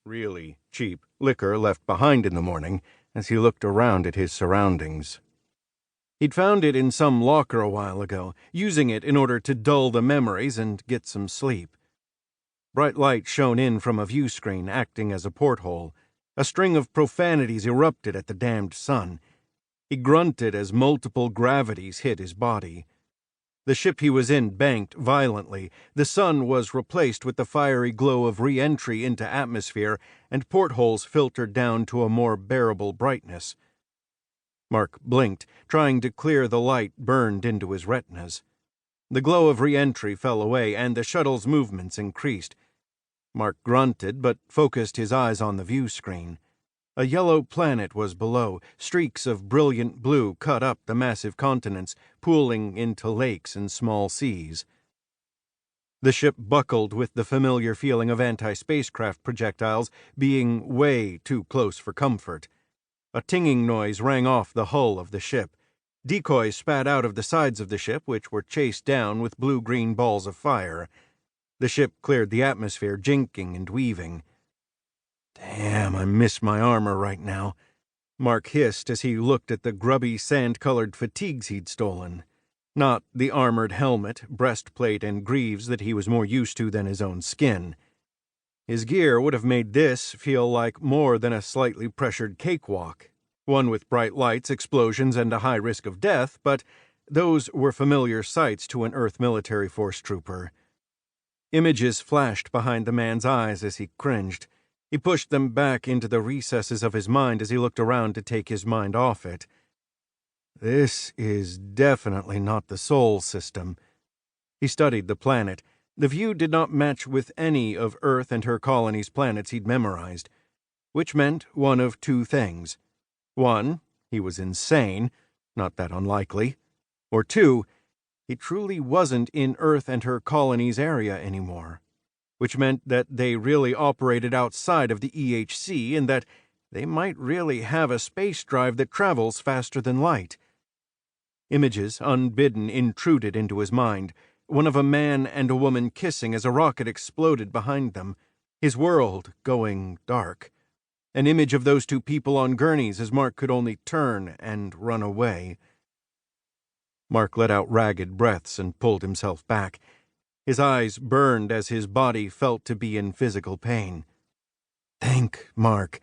really cheap liquor left behind in the morning as he looked around at his surroundings. He'd found it in some locker a while ago, using it in order to dull the memories and get some sleep. Bright light shone in from a view screen, acting as a porthole. A string of profanities erupted at the damned sun. He grunted as multiple gravities hit his body. The ship he was in banked violently. The sun was replaced with the fiery glow of re-entry into atmosphere, and portholes filtered down to a more bearable brightness. Mark blinked, trying to clear the light burned into his retinas. The glow of re-entry fell away, and the shuttle's movements increased. Mark grunted, but focused his eyes on the view screen. A yellow planet was below. Streaks of brilliant blue cut up the massive continents, pooling into lakes and small seas. The ship buckled with the familiar feeling of anti-spacecraft projectiles being way too close for comfort. A tinging noise rang off the hull of the ship. Decoys spat out of the sides of the ship, which were chased down with blue-green balls of fire. The ship cleared the atmosphere, jinking and weaving. "Damn, I miss my armor right now," Mark hissed as he looked at the grubby, sand-colored fatigues he'd stolen. Not the armored helmet, breastplate, and greaves that he was more used to than his own skin. His gear would have made this feel like more than a slightly pressured cakewalk, one with bright lights, explosions, and a high risk of death, but those were familiar sights to an Earth military force trooper. Images flashed behind the man's eyes as he cringed. He pushed them back into the recesses of his mind as he looked around to take his mind off it. This is definitely not the Sol system. He studied the planet. The view did not match with any of Earth and her colony's planets he'd memorized, which meant one of two things. One, he was insane, not that unlikely. Or two, he truly wasn't in Earth and her colony's area anymore, which meant that they really operated outside of the EHC and that they might really have a space drive that travels faster than light. Images, unbidden, intruded into his mind, one of a man and a woman kissing as a rocket exploded behind them, his world going dark. An image of those two people on gurneys as Mark could only turn and run away. Mark let out ragged breaths and pulled himself back. His eyes burned as his body felt to be in physical pain. Think, Mark.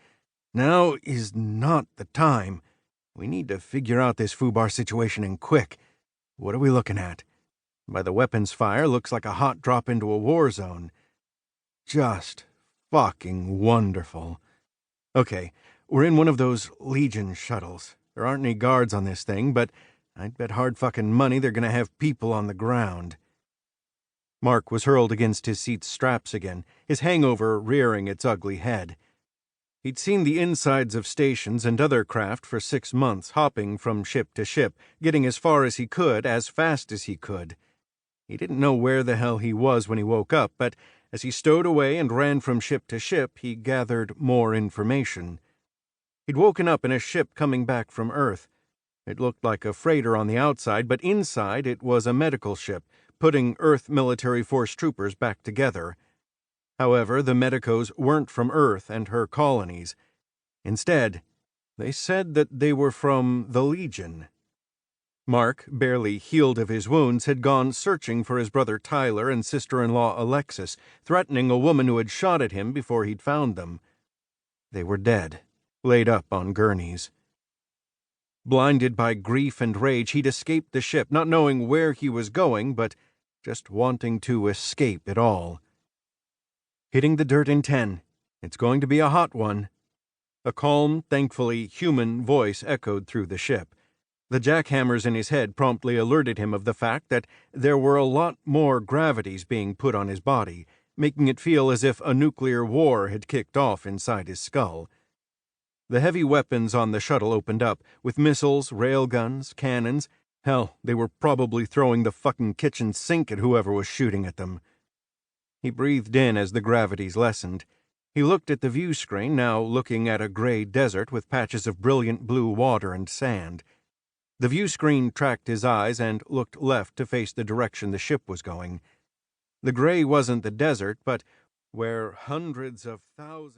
Now is not the time. We need to figure out this foobar situation and quick. What are we looking at? By the weapons fire, looks like a hot drop into a war zone. Just fucking wonderful. Okay, we're in one of those Legion shuttles. There aren't any guards on this thing, but I'd bet hard fucking money they're gonna have people on the ground. Mark was hurled against his seat's straps again, his hangover rearing its ugly head. He'd seen the insides of stations and other craft for 6 months, hopping from ship to ship, getting as far as he could, as fast as he could. He didn't know where the hell he was when he woke up, but as he stowed away and ran from ship to ship, he gathered more information. He'd woken up in a ship coming back from Earth. It looked like a freighter on the outside, but inside it was a medical ship, putting Earth military force troopers back together. However, the medicos weren't from Earth and her colonies. Instead, they said that they were from the Legion. Mark, barely healed of his wounds, had gone searching for his brother Tyler and sister-in-law Alexis, threatening a woman who had shot at him before he'd found them. They were dead, laid up on gurneys. Blinded by grief and rage, he'd escaped the ship, not knowing where he was going, but just wanting to escape it all. Hitting the dirt in 10. It's going to be a hot one. A calm, thankfully human voice echoed through the ship. The jackhammers in his head promptly alerted him of the fact that there were a lot more gravities being put on his body, making it feel as if a nuclear war had kicked off inside his skull. The heavy weapons on the shuttle opened up, with missiles, railguns, cannons. Hell, they were probably throwing the fucking kitchen sink at whoever was shooting at them. He breathed in as the gravities lessened. He looked at the view screen, now looking at a gray desert with patches of brilliant blue water and sand. The view screen tracked his eyes and looked left to face the direction the ship was going. The gray wasn't the desert, but where hundreds of thousands...